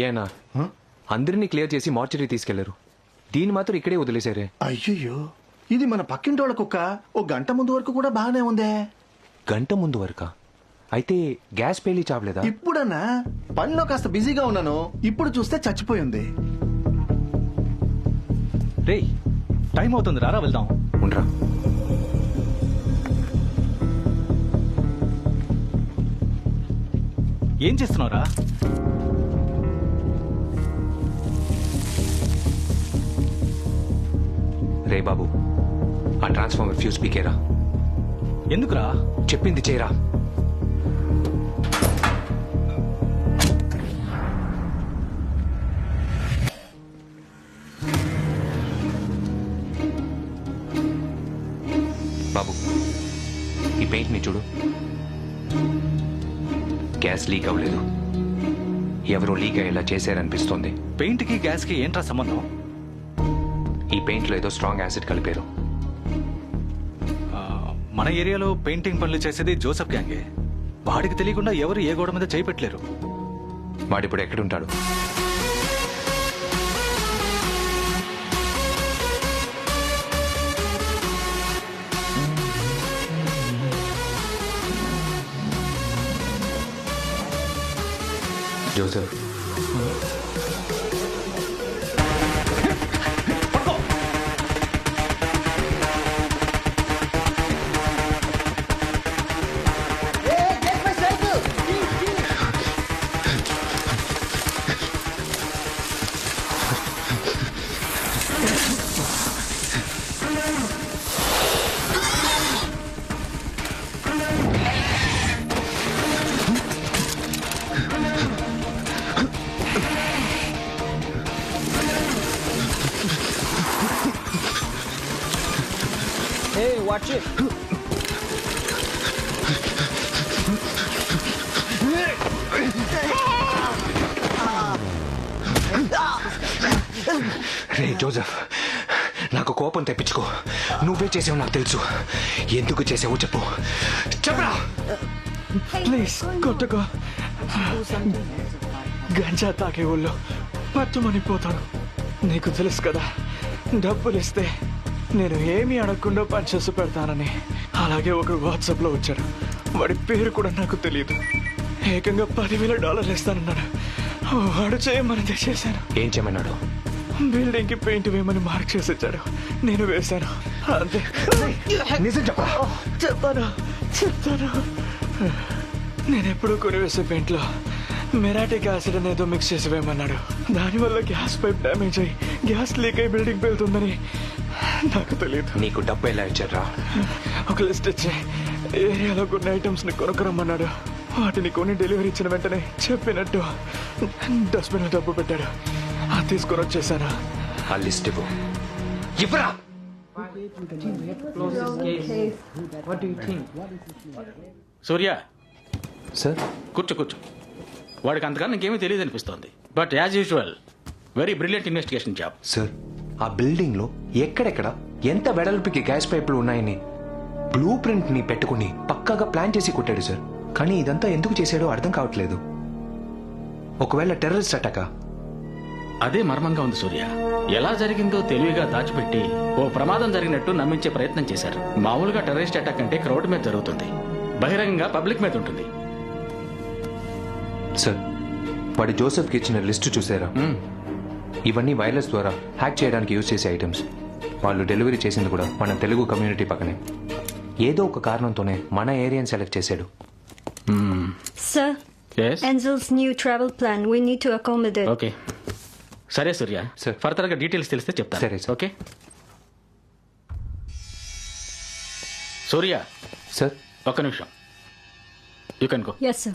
ఏనా అందరినీ క్లియర్ చేసి మార్చరీ తీసుకెళ్లారు. దీన్ని మాత్రం ఇక్కడే వదిలేశారే. అయ్యయ్యో, ఇది మన పక్కింటోళ్ళ కుక్క. ఓ గంట ముందు వరకు కూడా బాగానే ఉందే. గంట ముందు వరకా? అయితే గ్యాస్ పేలి చావలేదా? ఇప్పుడన్నా పనిలో కాస్త బిజీగా ఉన్నాను. ఇప్పుడు చూస్తే చచ్చిపోయింది. రే, టైం అవుతుంది, రారా వెళ్దాం. ఉండరా. ఏం చేస్తున్నావురా? రే బాబు, ఆ ట్రాన్స్ఫార్మర్ ఫ్యూజ్ పీకేరా. ఎందుకురా? చెప్పింది చేయరా. బాబు, ఈ పెయింట్ ని చూడు. గ్యాస్ లీక్ అవ్వలేదు. ఎవరో లీక్ అయ్యేలా చేశారనిపిస్తోంది. పెయింట్ కి గ్యాస్ కి ఏంట్రా సంబంధం? ఈ పెయింట్ లో ఏదో స్ట్రాంగ్ యాసిడ్ కలిపారు. మన ఏరియాలో పెయింటింగ్ పనులు చేసేది జోసెఫ్ గ్యాంగే. వాడికి తెలియకుండా ఎవరు ఏ గోడ మీద చేయి పెట్టలేరు. వాడిప్పుడు ఎక్కడుంటాడు? Joseph, Hey, watch it. రే జోసెఫ్, నాకు కోపం తెప్పించుకో. నువ్వే చేసావు నాకు తెలుసు. ఎందుకు చేసావో చెప్పు. చెప్పరా. ప్లీజ్ కొట్టగా. గంజా తాగే ఊళ్ళో పట్టుమనిపోతాను. నీకు తెలుసు కదా, డబ్బులు ఇస్తే నేను ఏమీ అడగకుండా పనిచేసి పెడతానని. అలాగే ఒకడు వాట్సాప్లో వచ్చాడు. వాడి పేరు కూడా నాకు తెలియదు. ఏకంగా $10,000 ఇస్తానన్నాడు. వాడు చేయమని చేశాను. ఏం చేయమన్నాడు? బిల్డింగ్ కి పెయింట్ వేయమని మార్క్ చేసి ఇచ్చాడు. నేను వేశాను, అంతే. నిజం చెప్పరా. చెప్తాను. నేను ఎప్పుడూ కొని వేసే పెయింట్లో మెరాటిక్ యాసిడ్ అనేదో మిక్స్ చేసి వేయమన్నాడు. దానివల్ల గ్యాస్ పైప్ డ్యామేజ్ అయ్యి గ్యాస్ లీక్ అయి బిల్డింగ్ పెళ్తుందని నాకు తెలియదు. నీకు డబ్బు ఎలా ఇచ్చారా? ఒక లిస్ట్ ఇచ్చి ఏరియాలో కొన్ని ఐటమ్స్ ని కొనుక్కరమ్మన్నాడు. వాటిని కొని డెలివరీ ఇచ్చిన వెంటనే చెప్పినట్టు డస్ట్బిన్ లో డబ్బు పెట్టాడు. అది తీసుకొని వచ్చేసాను. ఆ లిస్ట్ ఇవ్వు. ఇవ్వరా. సూర్య, సార్. కూర్చో. వాడికి అంతకన్నా ఇంకేమీ తెలియదు అనిపిస్తోంది. But as usual very brilliant investigation job. Sir, ఆ బిల్డింగ్ లో ఎక్కడెక్కడ ఎంత వెడల్పుకి గ్యాస్ పైపులు ఉన్నాయని బ్లూ ప్రింట్ ని పెట్టుకుని పక్కాగా ప్లాన్ చేసి కొట్టాడు సార్. కానీ ఇదంతా ఎందుకు చేశాడో అర్థం కావట్లేదు. ఒకవేళ టెర్రరిస్ట్ అటాకా? అదే మర్మంగా ఉంది సూర్య. ఎలా జరిగిందో తెలివిగా దాచిపెట్టి ఓ ప్రమాదం జరిగినట్టు నమ్మించే ప్రయత్నం చేశారు. మామూలుగా టెర్రరిస్ట్ అటాక్ అంటే క్రౌడ్ మీద జరుగుతుంది, బహిరంగంగా పబ్లిక్ మీద ఉంటుంది. సార్, వాడి జోసెఫ్కి ఇచ్చిన లిస్టు చూసారా? ఇవన్నీ వైరస్ ద్వారా హ్యాక్ చేయడానికి యూజ్ చేసే ఐటమ్స్. వాళ్ళు డెలివరీ చేసింది కూడా మన తెలుగు కమ్యూనిటీ పక్కనే. ఏదో ఒక కారణంతోనే మన ఏరియాని సెలెక్ట్ చేశాడు. Sir, Yes? Angel's new travel plan. We need to accommodate. Okay, సరే సూర్య. Sir. ఫర్దర్ గా డీటెయిల్స్ తెలిస్తే చెప్తా. సరే, sir. ఓకే సూర్య, సార్. ఒక్క నిమిషం. You can go. Yes, sir.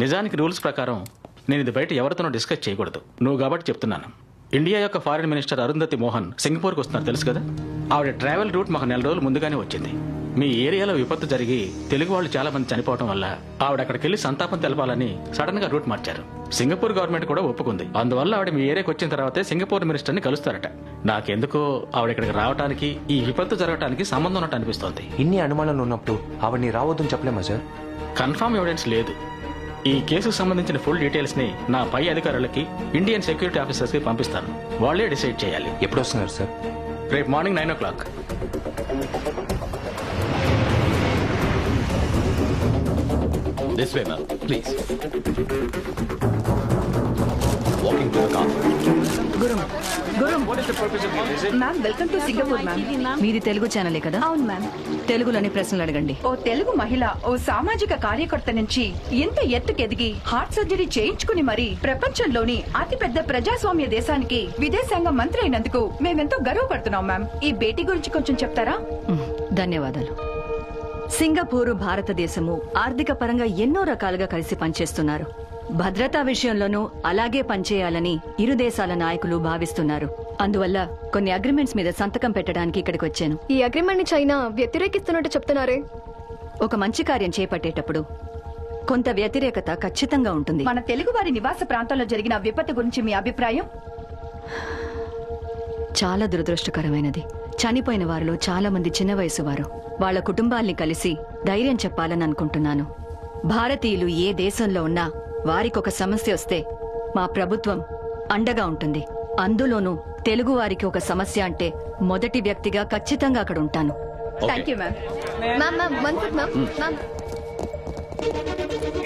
నిజానికి రూల్స్ ప్రకారం నేను ఇది బయట ఎవరితోనో డిస్కస్ చేయకూడదు. నువ్వు కాబట్టి చెప్తున్నాను. ఇండియా యొక్క ఫారిన్ మినిస్టర్ అరుంధతి మోహన్ సింగపూర్కి వస్తున్నారు, తెలుసు కదా? ఆవిడ ట్రావెల్ రూట్ మాకు 4 రోజులు ముందుగానే వచ్చింది. మీ ఏరియాలో విపత్తు జరిగి తెలుగు వాళ్ళు చాలా మంది చనిపోవడం వల్ల ఆవిడ అక్కడికి వెళ్లి సంతాపం తెలపాలని సడన్ గా రూట్ మార్చారు. సింగపూర్ గవర్నమెంట్ కూడా ఒప్పుకుంది. అందువల్ల ఆవిడ మీ ఏరియాకి వచ్చిన తర్వాతే సింగపూర్ మినిస్టర్ ని కలుస్తారట. నాకెందుకో ఆవిడ ఇక్కడికి రావడానికి ఈ విపత్తు జరగడానికి సంబంధం ఉన్నట్టు అనిపిస్తోంది. ఇన్ని అనుమానాలు ఉన్నప్పుడు ఆవిడ్ని రావద్దని చెప్పలేమా సార్? కన్ఫర్మ్ ఎవిడెన్స్ లేదు. ఈ కేసుకు సంబంధించిన ఫుల్ డీటెయిల్స్ ని నా పై అధికారులకి ఇండియన్ సెక్యూరిటీ ఆఫీసర్స్ కి పంపిస్తాను. వాళ్ళే డిసైడ్ చేయాలి. ఎప్పుడు వస్తున్నారు సార్? రేపు morning 9 o'clock. This way, ma'am. Please. Walking to the car. Ma'am welcome to Singapore ma'am. మీది తెలుగు ఛానలే కదా? అవును మ్యామ్. తెలుగులోని ప్రశ్నలు అడగండి. ఓ తెలుగు మహిళ ఓ సామాజిక కార్యకర్త నుంచి ఎంత ఎత్తుకెదిగి హార్ట్ సర్జరీ చేయించుకుని మరి ప్రపంచంలోని అతిపెద్ద ప్రజాస్వామ్య దేశానికి విదేశాంగ మంత్రి అయినందుకు మేమెంతో గర్వపడుతున్నాం మ్యామ్. ఈ భేటీ గురించి కొంచెం చెప్తారా? ధన్యవాదాలు. సింగపూరు భారతదేశము ఆర్థిక పరంగా ఎన్నో రకాలుగా కలిసి పనిచేస్తున్నారు. భద్రతా విషయంలోనూ అలాగే పనిచేయాలని ఇరు దేశాల నాయకులు భావిస్తున్నారు. అందువల్ల కొన్ని అగ్రిమెంట్స్ మీద సంతకం పెట్టడానికి ఇక్కడికి వచ్చాను. ఈ అగ్రిమెంట్ ని చైనా వ్యతిరేకిస్తున్నట్టు చెప్తున్నారే. ఒక మంచి కార్యం చేపట్టేటప్పుడు కొంత వ్యతిరేకత ఖచ్చితంగా ఉంటుంది. మన తెలుగు వారి నివాస ప్రాంతంలో జరిగిన విపత్తు గురించి మీ అభిప్రాయం? చాలా దురదృష్టకరమైనది. చనిపోయిన వారిలో చాలా మంది చిన్న వయసు వారు. వాళ్ల కుటుంబాల్ని కలిసి ధైర్యం చెప్పాలని అనుకుంటున్నాను. భారతీయులు ఏ దేశంలో ఉన్నా వారికొక సమస్య వస్తే మా ప్రభుత్వం అండగా ఉంటుంది. అందులోనూ తెలుగు వారికి ఒక సమస్య అంటే మొదటి వ్యక్తిగా ఖచ్చితంగా అక్కడ ఉంటాను. Thank you ma'am.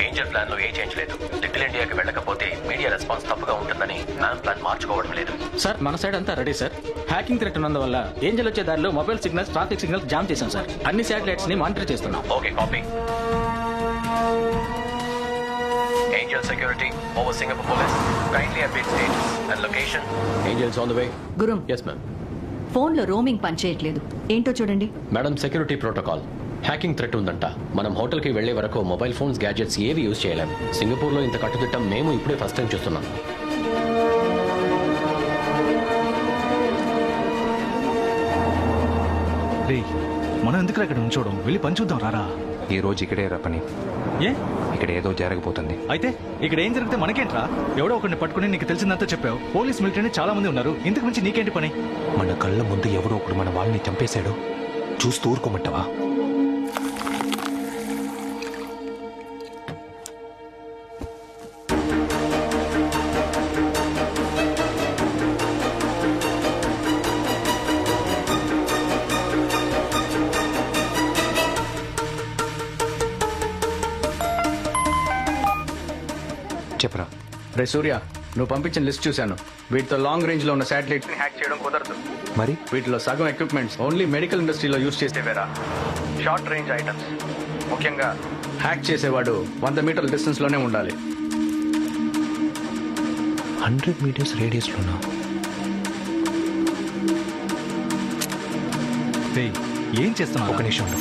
Angel plan లో ఏ చేంజ్ లేదు. లిటిల్ ఇండియాకి వెళ్ళకపోతే మీడియా రెస్పాన్స్ తప్పుగా ఉంటుందని మ్యామ్ ప్లాన్ మార్చుకోవడం లేదు. సార్ మన సైడ్ అంతా రెడీ సార్. హ్యాకింగ్ థ్రెట్ ఉన్నందువల్ల ఏంజల్ వచ్చే దారిలో mobile signals, traffic signals jam చేశాం సార్. అన్ని శాటిలైట్స్ ని మానిటర్ చేస్తున్నాం. Okay, copy. Angel security over Singapore police. Kindly update status and location. Angels on the way. గురుం, Yes, ma'am. ఫోన్లో roaming పనిచేయట్లేదు. ఏంటో చూడండి. Madam, security protocol. Hacking threat ఉందంట. మనం హోటల్కి వెళ్లే వరకు మొబైల్ ఫోన్స్, గ్యాడ్జెట్స్ ఏవి యూజ్ చేయలేం. సింగపూర్లో ఇంత కట్టుదిట్టం మేము ఇప్పుడే ఫస్ట్ టైం చూస్తున్నాం. మనం ఎందుకు ఇక్కడ ఉంచోడం? వెళ్ళి పని చూద్దాం రారా. ఈ రోజు ఇక్కడే రా పని. ఏ ఇక్కడ ఏదో జరగబోతుంది. అయితే ఇక్కడ ఏం జరిగితే మనకేంట్రా? ఎవడో ఒకరిని పట్టుకుని నీకు తెలిసిందంతా చెప్పావు. పోలీస్ మిలిటరీ చాలా మంది ఉన్నారు. ఇంతకు మించి నీకేంటి పని? మన కళ్ళ ముందు ఎవడో ఒకడు మన వాళ్ళని చంపేశాడు. చూస్తూ ఊరుకోమంటావా? చెప్పరా. రే సూర్య, నువ్వు పంపించిన లిస్ట్ చూశాను. వీటితో లాంగ్ రేంజ్ లో ఉన్న శాటిలైట్స్ ని హ్యాక్ చేయడం కుదరదు. మరి వీటిలో సగం ఎక్విప్మెంట్స్ ఓన్లీ మెడికల్ ఇండస్ట్రీలో యూజ్ చేసేవేరా. Short range items. ముఖ్యంగా హ్యాక్ చేసేవాడు 100 మీటర్ల డిస్టెన్స్ లోనే ఉండాలి. 100 మీటర్స్ రేడియస్ లోనా? ఏం చేస్తున్నావు? ఒక నిమిషం ఉండు.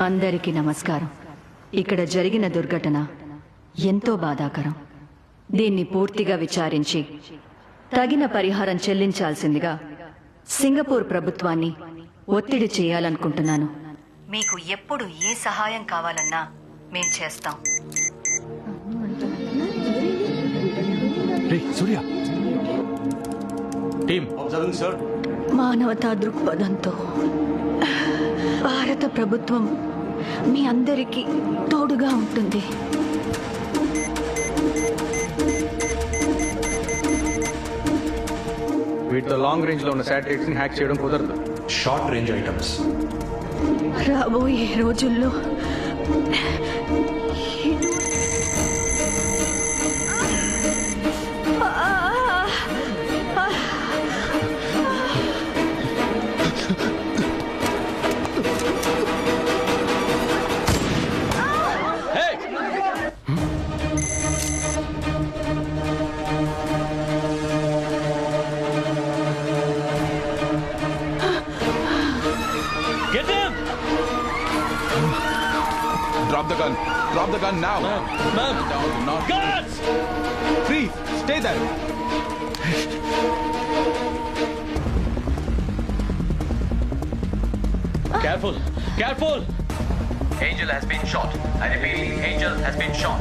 అందరికీ నమస్కారం. ఇక్కడ జరిగిన దుర్ఘటన ఎంతో బాధాకరం. దీన్ని పూర్తిగా విచారించి తగిన పరిహారం చెల్లించాల్సిందిగా సింగపూర్ ప్రభుత్వాన్ని ఒత్తిడి చేయాలనుకుంటున్నాను. మీకు ఎప్పుడు ఏ సహాయం కావాలన్నా మేం చేస్తాం. సూర్య టీమ్ మానవతా దృక్పథంతో భారత ప్రభుత్వం మీ అందరికీ తోడుగా ఉంటుంది. వీటితో లాంగ్ రేంజ్ లో ఉన్న శాటిలైట్స్ ని హ్యాక్ చేయడం కుదరదు. Short range items. రాబోయే రోజుల్లో Get him! Drop the gun. Drop the gun now. Ma'am! Down, do not. Guards! Freeze. Stay there. Careful! Careful! Angel has been shot. I repeat, Angel has been shot.